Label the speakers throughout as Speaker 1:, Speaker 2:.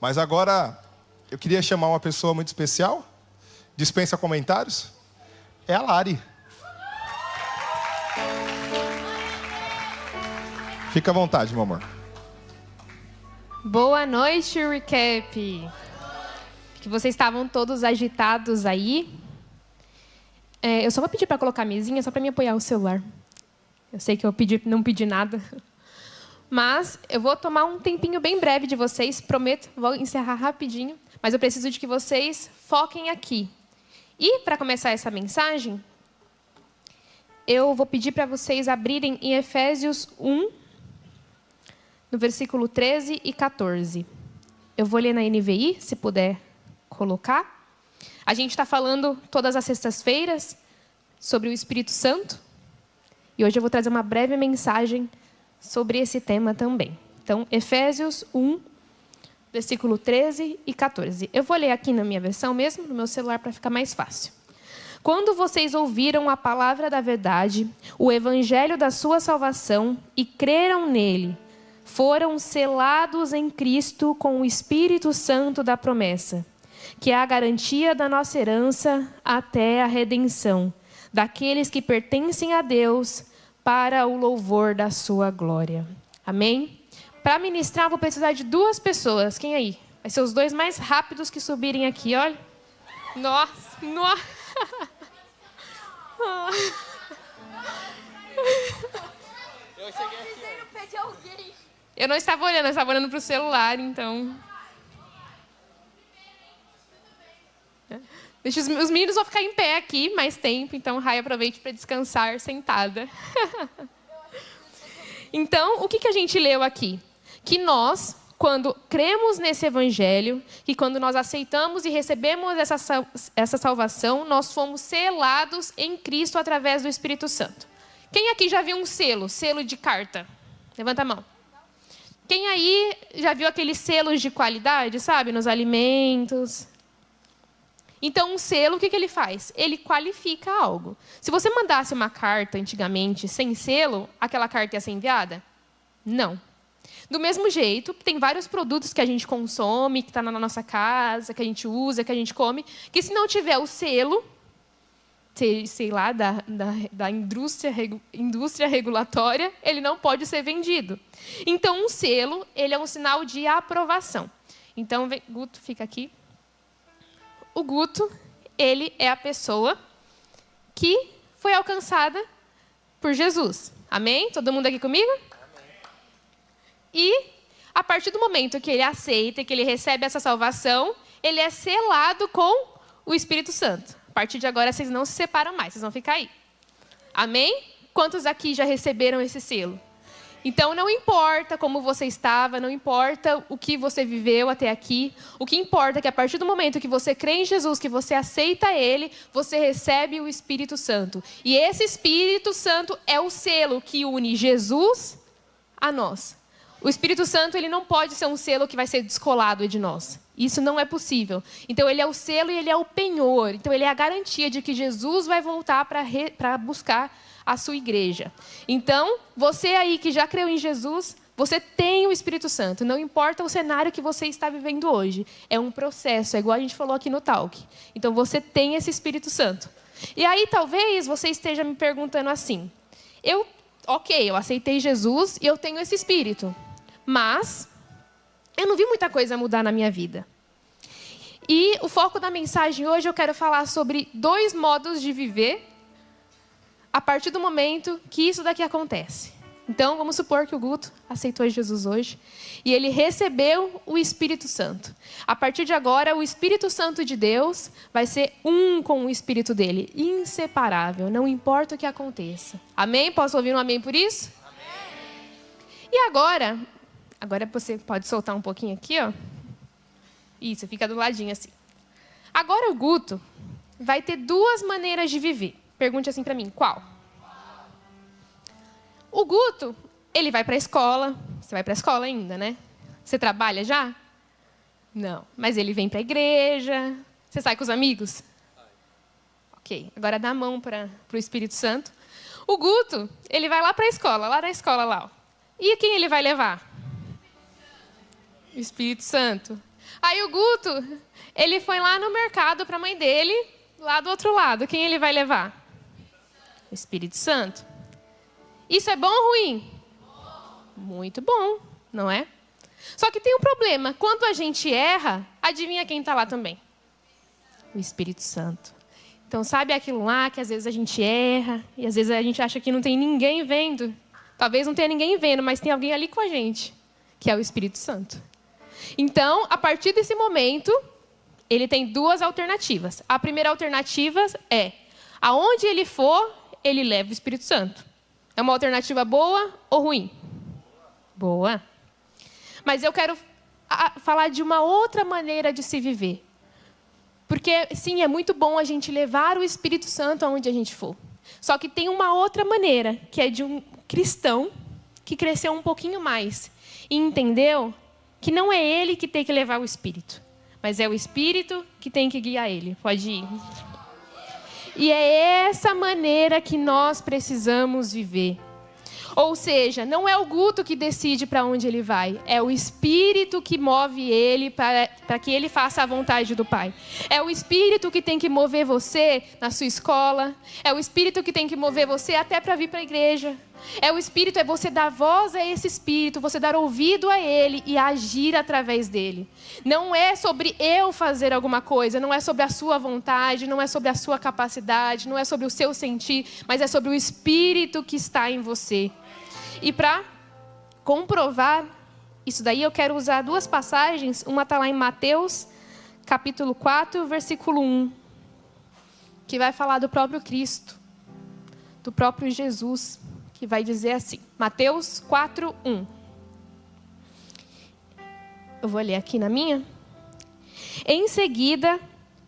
Speaker 1: Mas agora, eu queria chamar uma pessoa muito especial. Dispensa comentários. É a Lari. Fica à vontade, meu amor.
Speaker 2: Boa noite, Recap. Que vocês estavam todos agitados aí. Eu só vou pedir para colocar a mesinha, só para me apoiar o celular. Eu sei que eu não pedi nada. Mas eu vou tomar um tempinho bem breve de vocês, prometo, vou encerrar rapidinho. Mas eu preciso de que vocês foquem aqui. E, para começar essa mensagem, eu vou pedir para vocês abrirem em Efésios 1, no versículo 13 e 14. Eu vou ler na NVI, se puder colocar. A gente está falando todas as sextas-feiras sobre o Espírito Santo. E hoje eu vou trazer uma breve mensagem sobre esse tema também. Então, Efésios 1, versículo 13 e 14. Eu vou ler aqui na minha versão mesmo, no meu celular, para ficar mais fácil. Quando vocês ouviram a palavra da verdade, o evangelho da sua salvação, e creram nele, foram selados em Cristo com o Espírito Santo da promessa, que é a garantia da nossa herança até a redenção, daqueles que pertencem a Deus, para o louvor da sua glória. Amém? Para ministrar, vou precisar de 2 pessoas. Quem aí? Vai ser os 2 mais rápidos que subirem aqui, olha. Nossa. Eu não estava olhando, eu estava olhando para o celular, então. Deixa os meninos vão ficar em pé aqui mais tempo, então Rai, aproveite para descansar sentada. Então, o que a gente leu aqui? Que nós, quando cremos nesse evangelho, que quando nós aceitamos e recebemos essa salvação, nós fomos selados em Cristo através do Espírito Santo. Quem aqui já viu um selo de carta? Levanta a mão. Quem aí já viu aqueles selos de qualidade, sabe, nos alimentos? Então, um selo, o que ele faz? Ele qualifica algo. Se você mandasse uma carta antigamente sem selo, aquela carta ia ser enviada? Não. Do mesmo jeito, tem vários produtos que a gente consome, que está na nossa casa, que a gente usa, que a gente come, que se não tiver o selo, sei lá, da indústria regulatória, ele não pode ser vendido. Então, um selo, ele é um sinal de aprovação. Então, Guto, fica aqui. O Guto, ele é a pessoa que foi alcançada por Jesus. Amém? Todo mundo aqui comigo? Amém. E, a partir do momento que ele aceita, que ele recebe essa salvação, ele é selado com o Espírito Santo. A partir de agora, vocês não se separam mais, vocês vão ficar aí. Amém? Quantos aqui já receberam esse selo? Então, não importa como você estava, não importa o que você viveu até aqui. O que importa é que, a partir do momento que você crê em Jesus, que você aceita Ele, você recebe o Espírito Santo. E esse Espírito Santo é o selo que une Jesus a nós. O Espírito Santo, ele não pode ser um selo que vai ser descolado de nós. Isso não é possível. Então, ele é o selo e ele é o penhor. Então, ele é a garantia de que Jesus vai voltar para buscar a sua igreja. Então, você aí que já creu em Jesus, você tem o Espírito Santo. Não importa o cenário que você está vivendo hoje. É um processo, é igual a gente falou aqui no Talk. Então, você tem esse Espírito Santo. E aí, talvez, você esteja me perguntando assim, eu aceitei Jesus e eu tenho esse Espírito. Mas, eu não vi muita coisa mudar na minha vida. E o foco da mensagem hoje, eu quero falar sobre 2 modos de viver a partir do momento que isso daqui acontece. Então, vamos supor que o Guto aceitou Jesus hoje e ele recebeu o Espírito Santo. A partir de agora, o Espírito Santo de Deus vai ser um com o Espírito dele, inseparável, não importa o que aconteça. Amém? Posso ouvir um amém por isso? Amém. E agora você pode soltar um pouquinho aqui, ó. Isso, fica do ladinho assim. Agora o Guto vai ter 2 maneiras de viver. Pergunte assim para mim, qual? O Guto, ele vai para a escola. Você vai para a escola ainda, né? Você trabalha já? Não. Mas ele vem para a igreja. Você sai com os amigos? Ok. Agora dá a mão para o Espírito Santo. O Guto, ele vai lá para a escola, lá na escola lá. Ó. E quem ele vai levar? O Espírito Santo. Aí o Guto, ele foi lá no mercado para a mãe dele, lá do outro lado. Quem ele vai levar? O Espírito Santo. Isso é bom ou ruim? Muito bom, não é? Só que tem um problema. Quando a gente erra, adivinha quem está lá também? O Espírito Santo. Então, sabe aquilo lá que às vezes a gente erra e às vezes a gente acha que não tem ninguém vendo? Talvez não tenha ninguém vendo, mas tem alguém ali com a gente, que é o Espírito Santo. Então, a partir desse momento, ele tem duas alternativas. A primeira alternativa é, aonde ele for, ele leva o Espírito Santo. É uma alternativa boa ou ruim? Boa. Mas eu quero falar de uma outra maneira de se viver. Porque, sim, é muito bom a gente levar o Espírito Santo aonde a gente for. Só que tem uma outra maneira, que é de um cristão que cresceu um pouquinho mais e entendeu que não é ele que tem que levar o Espírito, mas é o Espírito que tem que guiar ele. Pode ir. E é essa maneira que nós precisamos viver. Ou seja, não é o Guto que decide para onde ele vai, é o Espírito que move ele para que ele faça a vontade do Pai. É o Espírito que tem que mover você na sua escola, é o Espírito que tem que mover você até para vir para a igreja. É o Espírito, é você dar voz a esse Espírito, você dar ouvido a Ele e agir através dele. Não é sobre eu fazer alguma coisa, não é sobre a sua vontade, não é sobre a sua capacidade, não é sobre o seu sentir, mas é sobre o Espírito que está em você. E para comprovar isso daí, eu quero usar duas passagens. Uma está lá em Mateus, capítulo 4, versículo 1, que vai falar do próprio Cristo, do próprio Jesus, que vai dizer assim, Mateus 4, 1. Eu vou ler aqui na minha. Em seguida,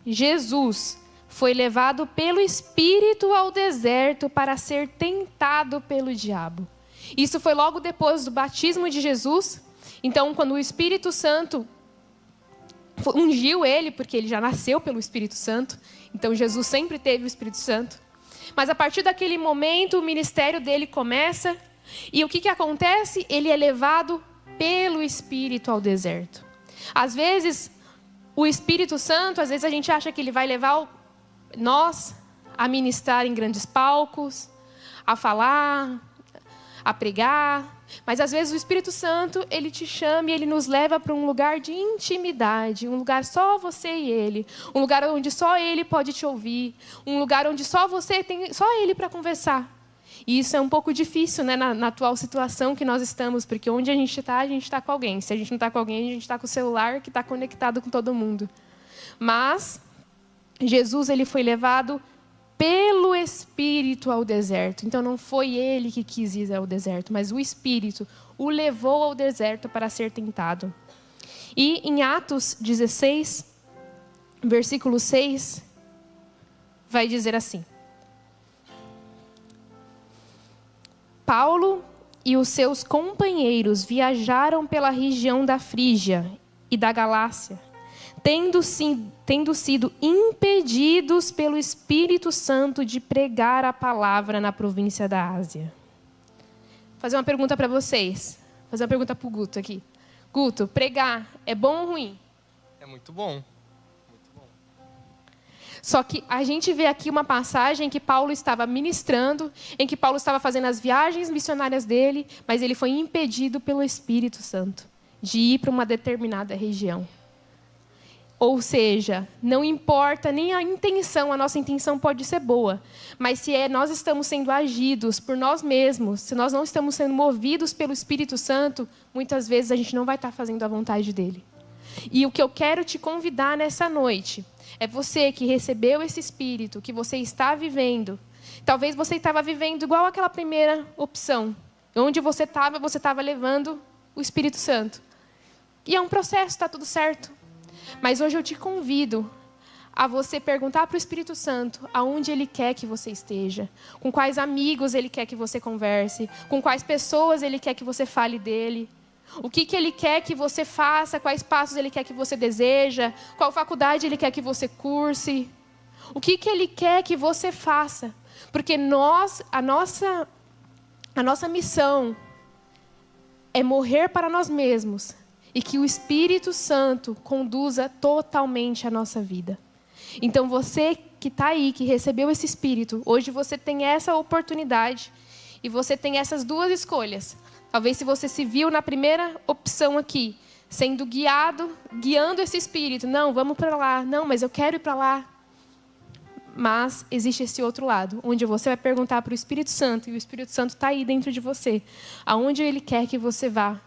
Speaker 2: Jesus foi levado pelo Espírito ao deserto para ser tentado pelo diabo. Isso foi logo depois do batismo de Jesus. Então, quando o Espírito Santo ungiu ele, porque ele já nasceu pelo Espírito Santo, então Jesus sempre teve o Espírito Santo. Mas a partir daquele momento, o ministério dele começa. E o que acontece? Ele é levado pelo Espírito ao deserto. Às vezes, o Espírito Santo, às vezes a gente acha que ele vai levar nós a ministrar em grandes palcos, a falar, a pregar. Mas às vezes o Espírito Santo, ele te chama e ele nos leva para um lugar de intimidade, um lugar só você e ele, um lugar onde só ele pode te ouvir, um lugar onde só você tem, só ele para conversar. E isso é um pouco difícil, né, na atual situação que nós estamos, porque onde a gente está com alguém. Se a gente não está com alguém, a gente está com o celular que está conectado com todo mundo. Mas Jesus, ele foi levado pelo Espírito ao deserto. Então não foi ele que quis ir ao deserto, mas o Espírito o levou ao deserto para ser tentado. E em Atos 16, versículo 6, vai dizer assim: Paulo e os seus companheiros viajaram pela região da Frígia e da Galácia, tendo sido impedidos pelo Espírito Santo de pregar a palavra na província da Ásia. Vou fazer uma pergunta para vocês. Vou fazer uma pergunta para o Guto aqui. Guto, pregar é bom ou ruim?
Speaker 3: É muito bom.
Speaker 2: Só que a gente vê aqui uma passagem em que Paulo estava ministrando, em que Paulo estava fazendo as viagens missionárias dele, mas ele foi impedido pelo Espírito Santo de ir para uma determinada região. Ou seja, não importa nem a intenção, a nossa intenção pode ser boa, mas se nós estamos sendo agidos por nós mesmos, se nós não estamos sendo movidos pelo Espírito Santo, muitas vezes a gente não vai estar fazendo a vontade dele. E o que eu quero te convidar nessa noite é você que recebeu esse Espírito, que você está vivendo. Talvez você estava vivendo igual aquela primeira opção. Onde você estava levando o Espírito Santo. E é um processo, está tudo certo. Mas hoje eu te convido a você perguntar para o Espírito Santo aonde Ele quer que você esteja, com quais amigos Ele quer que você converse, com quais pessoas Ele quer que você fale dele, o que Ele quer que você faça, quais passos Ele quer que você deseja, qual faculdade Ele quer que você curse, o que Ele quer que você faça. Porque a nossa missão é morrer para nós mesmos e que o Espírito Santo conduza totalmente a nossa vida. Então você que está aí, que recebeu esse Espírito, hoje você tem essa oportunidade e você tem essas duas escolhas. Talvez se você se viu na primeira opção aqui, sendo guiando esse Espírito. Não, vamos para lá. Não, mas eu quero ir para lá. Mas existe esse outro lado, onde você vai perguntar para o Espírito Santo, e o Espírito Santo está aí dentro de você. Aonde Ele quer que você vá.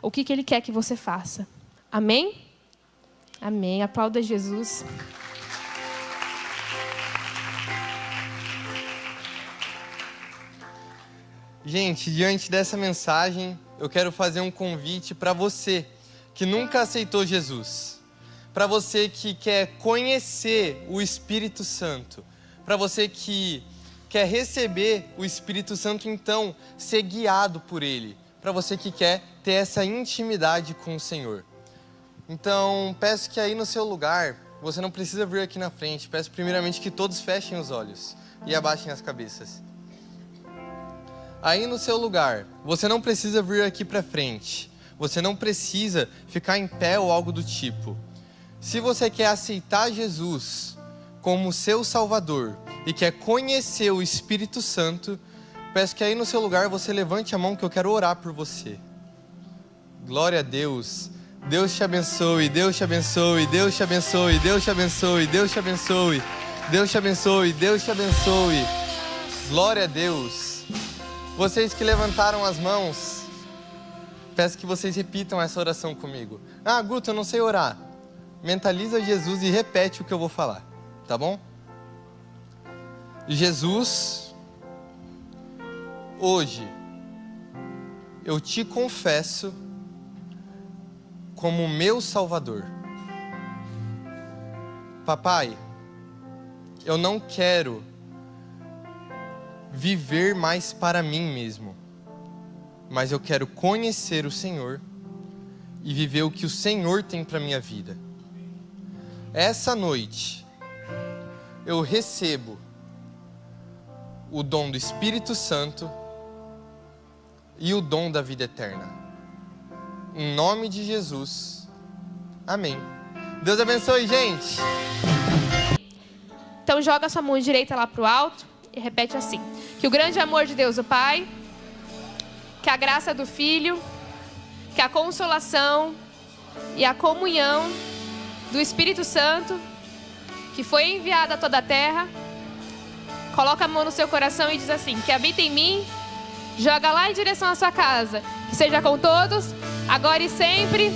Speaker 2: O que Ele quer que você faça. Amém? Amém. Aplauda Jesus.
Speaker 3: Gente, diante dessa mensagem, eu quero fazer um convite para você que nunca aceitou Jesus. Para você que quer conhecer o Espírito Santo. Para você que quer receber o Espírito Santo, então, ser guiado por Ele. Para você que quer ter essa intimidade com o Senhor. Então, peço que aí no seu lugar, você não precisa vir aqui na frente. Peço primeiramente que todos fechem os olhos e abaixem as cabeças. Aí no seu lugar, você não precisa vir aqui para frente. Você não precisa ficar em pé ou algo do tipo. Se você quer aceitar Jesus como seu Salvador e quer conhecer o Espírito Santo, peço que aí no seu lugar você levante a mão que eu quero orar por você. Glória a Deus. Deus te abençoe, Deus te abençoe, Deus te abençoe, Deus te abençoe, Deus te abençoe, Deus te abençoe, Deus te abençoe. Glória a Deus. Vocês que levantaram as mãos, peço que vocês repitam essa oração comigo. Ah, Guto, eu não sei orar. Mentaliza Jesus e repete o que eu vou falar, tá bom? Jesus, hoje, eu te confesso como meu Salvador. Papai, eu não quero viver mais para mim mesmo, mas eu quero conhecer o Senhor e viver o que o Senhor tem para minha vida. Essa noite, eu recebo o dom do Espírito Santo e o dom da vida eterna. Em nome de Jesus. Amém. Deus abençoe, gente.
Speaker 2: Então joga sua mão direita lá para o alto e repete assim. Que o grande amor de Deus, o Pai, que a graça do Filho, que a consolação e a comunhão do Espírito Santo, que foi enviado a toda a terra, coloca a mão no seu coração e diz assim, que habita em mim, joga lá em direção à sua casa, que seja com todos, agora e sempre.